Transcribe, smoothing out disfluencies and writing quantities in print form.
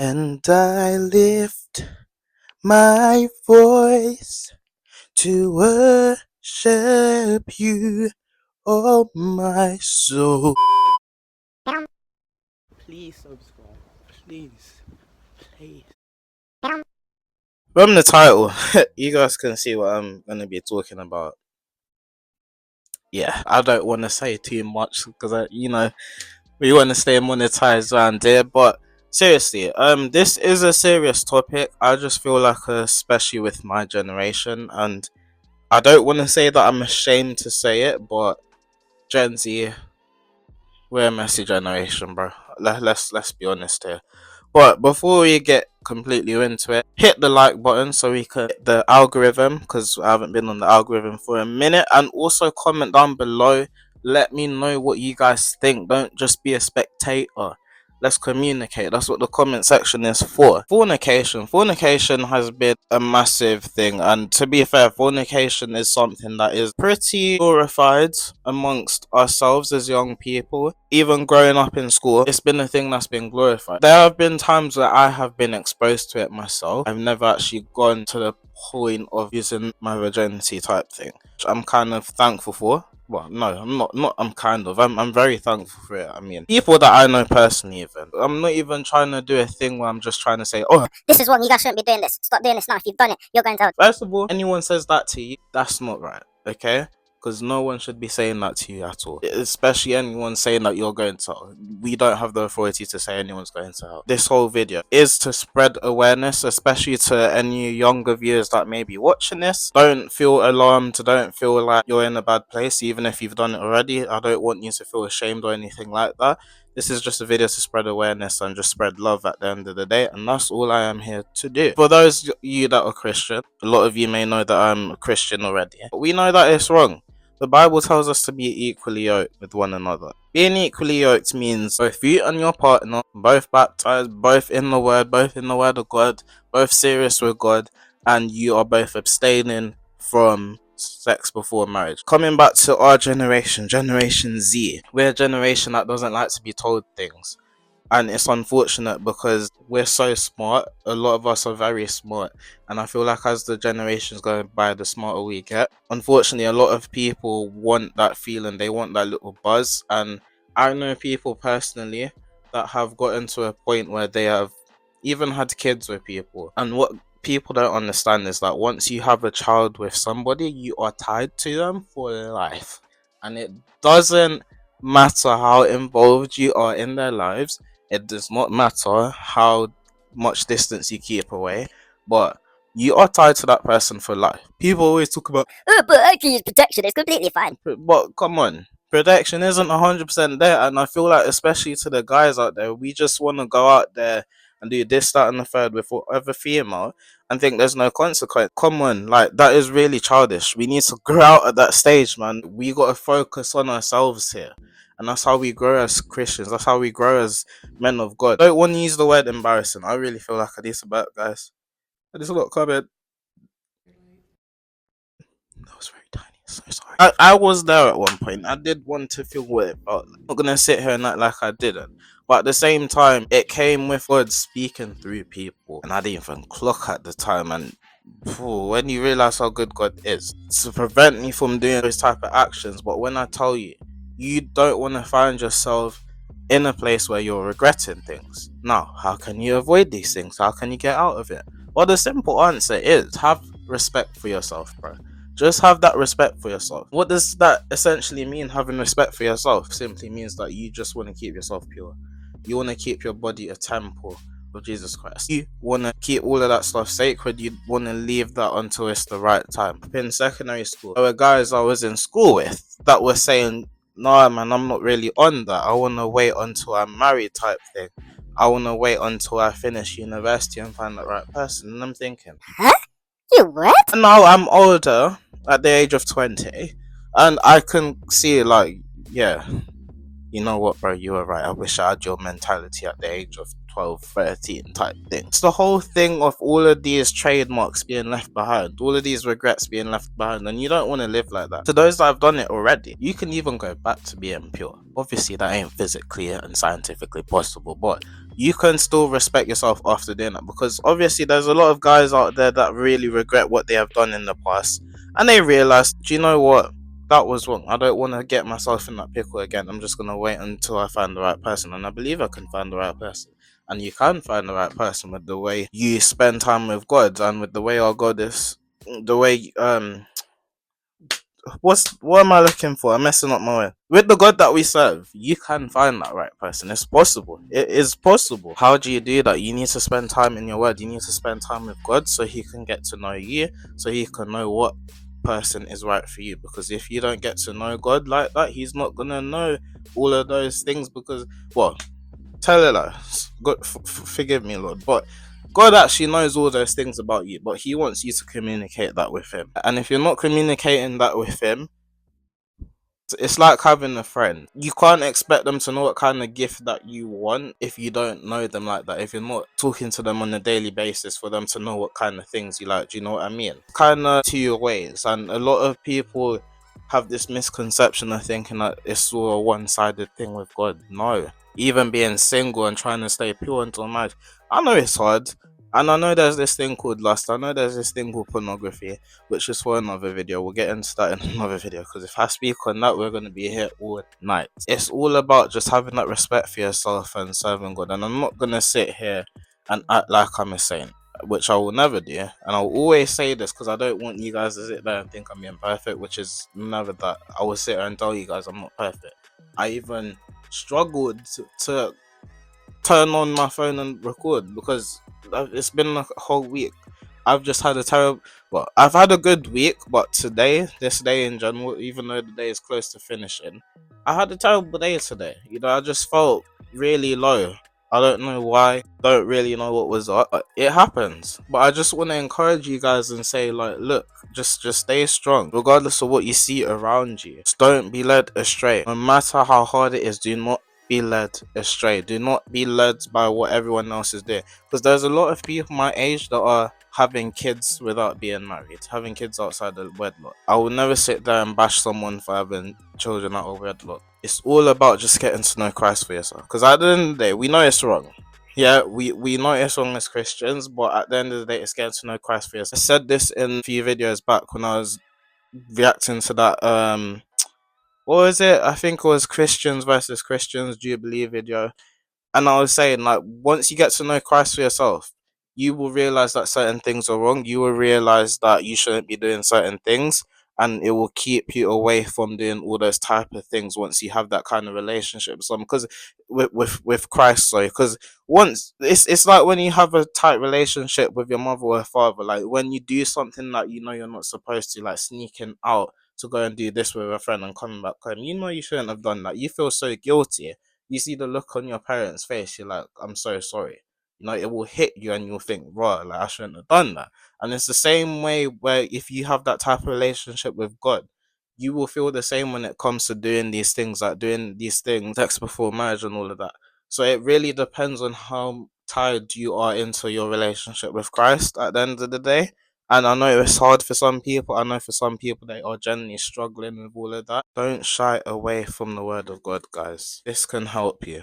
And I lift my voice to worship you, oh my soul. Please subscribe. Please. Please. From the title, you guys can see what I'm going to be talking about. Yeah, I don't want to say too much because, we want to stay monetized around here, but seriously, this is a serious topic. I just feel like, especially with my generation, and I don't want to say that I'm ashamed to say it, but Gen Z, we're a messy generation, bro. Let's be honest here. But before we get completely into it, hit the like button so we can hit the algorithm, because I haven't been on the algorithm for a minute, and also comment down below. Let me know what you guys think. Don't just be a spectator. Let's communicate. That's what the comment section is for. Fornication has been a massive thing, and to be fair, fornication is something that is pretty glorified amongst ourselves as young people. Even growing up in school, it's been a thing that's been glorified. There have been times where I have been exposed to it myself. I've never actually gone to the point of using my virginity type thing, which I'm kind of thankful for. Well, no, I'm not. I'm very thankful for it. I mean, people that I know personally, even. I'm not even trying to do a thing where I'm just trying to say, oh, This is wrong. You guys shouldn't be doing this. Stop doing this now. If you've done it, you're going to hell. first of all, anyone says that to you, that's not right, okay? Because no one should be saying that to you at all. Especially anyone saying that you're going to hell. We don't have the authority to say anyone's going to hell. This whole video is to spread awareness, especially to any younger viewers that may be watching this. Don't feel alarmed. Don't feel like you're in a bad place, even if you've done it already. I don't want you to feel ashamed or anything like that. This is just a video to spread awareness and just spread love at the end of the day, and that's all I am here to do. For those of you that are Christian, a lot of you may know that I'm a Christian already, but we know that it's wrong. The Bible tells us to be equally yoked with one another. Being equally yoked means both you and your partner, both baptized, both in the Word of God, both serious with God, and you are both abstaining from sex before marriage. Coming back to our generation, Generation Z, we're a generation that doesn't like to be told things. And it's unfortunate because we're so smart. A lot of us are very smart, and I feel like as the generations go by, the smarter we get. Unfortunately, a lot of people want that feeling. They want that little buzz, and I know people personally that have gotten to a point where they have even had kids with people. And what people don't understand is that once you have a child with somebody, you are tied to them for life, and it doesn't matter how involved you are in their lives. It does not matter how much distance you keep away, but you are tied to that person for life. People always talk about, Oh, but I can use protection. It's completely fine. but come on, protection isn't 100% there, and I feel like, especially to the guys out there, we just want to go out there and do this, that, and the third with whatever female and think there's no consequence. Come on, like, that is really childish. We need to grow out at that stage, man. We got to focus on ourselves here. And that's how we grow as Christians. That's how we grow as men of God. I don't want to use the word embarrassing. I really feel like I need some back, guys. I just got comment. That was very tiny. So sorry. I was there at one point. I did want to feel what it felt like. I'm not gonna sit here and act like I didn't. But at the same time, it came with God speaking through people, and I didn't even clock at the time. And when you realize how good God is, to prevent me from doing those type of actions. But when I tell you, you don't want to find yourself in a place where you're regretting things. Now, how can you avoid these things? How can you get out of it? Well, the simple answer is have respect for yourself, bro. Just have that respect for yourself. What does that essentially mean, having respect for yourself? Simply means that you just want to keep yourself pure. You want to keep your body a temple of Jesus Christ. You want to keep all of that stuff sacred. You want to leave that until it's the right time. In secondary school, there were guys I was in school with that were saying, nah, man, I'm not really on that. I want to wait until I'm married type thing. I want to wait until I finish university and find the right person. And I'm thinking, Huh? You what? now I'm older, at the age of 20, and I can see, like, yeah, you know what, bro, you were right. I wish I had your mentality at the age of 12, 13 type thing. It's the whole thing of all of these trademarks being left behind, all of these regrets being left behind, and you don't want to live like that. To those that have done it already, you can even go back to being pure. Obviously, that ain't physically and scientifically possible, but you can still respect yourself after doing that, because obviously there's a lot of guys out there that really regret what they have done in the past, and they realize, do you know what, that was wrong. I don't want to get myself in that pickle again. I'm just gonna wait until I find the right person, and I believe I can find the right person. And you can find the right person with the way you spend time with God, and with the way our God is, the way what am I looking for? I'm messing up my way. With the God that we serve, you can find that right person. It's possible. It is possible. How do you do that? You need to spend time in your word. You need to spend time with God so he can get to know you, so he can know what person is right for you. Because if you don't get to know God like that, he's not gonna know all of those things. Because, well, tell it like, God, forgive me, Lord, but God actually knows all those things about you, but he wants you to communicate that with him. And if you're not communicating that with him, it's like having a friend. You can't expect them to know what kind of gift that you want if you don't know them like that. If you're not talking to them on a daily basis for them to know what kind of things you like. Do you know what I mean? Kind of two ways. And a lot of people have this misconception of thinking that it's all a one-sided thing with God. No. Even being single and trying to stay pure until marriage, I know it's hard. And I know there's this thing called lust. I know there's this thing called pornography, which is for another video. We'll get into that in another video, because if I speak on that, we're going to be here all night. It's all about just having that respect for yourself and serving God. And I'm not going to sit here and act like I'm a saint, which I will never do. And I'll always say this because I don't want you guys to sit there and think I'm being perfect, which is never that. I will sit there and tell you guys I'm not perfect. I even struggled to turn on my phone and record, because it's been like a whole week. I've just had a terrible, well, I've had a good week, but this day in general, even though the day is close to finishing, I had a terrible day today. You know, I just felt really low. I don't know why, don't really know what was up, but it happens. But I just want to encourage you guys and say, like, look, just stay strong, regardless of what you see around you. Just don't be led astray. No matter how hard it is, do not be led astray. Do not be led by what everyone else is doing, because there's a lot of people my age that are having kids without being married, having kids outside of wedlock. I will never sit there and bash someone for having children out of wedlock. It's all about just getting to know Christ for yourself, because at the end of the day, we know it's wrong. Yeah, we know it's wrong as Christians, but at the end of the day, it's getting to know Christ for yourself. I said this in a few videos back when I was reacting to that what was it? I think it was Christians versus Christians Jubilee video. And I was saying, like, once you get to know Christ for yourself, you will realize that certain things are wrong. You will realize that you shouldn't be doing certain things, and it will keep you away from doing all those type of things once you have that kind of relationship with someone. Because with Christ, sorry, because once it's like when you have a tight relationship with your mother or father, like when you do something that you know you're not supposed to, like sneaking out to go and do this with a friend and coming back home, you know you shouldn't have done that. You feel so guilty. You see the look on your parents' face, you're like, I'm so sorry. You know, it will hit you and you'll think, right, like I shouldn't have done that. And it's the same way where if you have that type of relationship with God, you will feel the same when it comes to doing these things, like doing these things, sex before marriage and all of that. So it really depends on how tied you are into your relationship with Christ at the end of the day. And I know it's hard for some people. I know for some people they are generally struggling with all of that. Don't shy away from the word of God, guys. This can help you.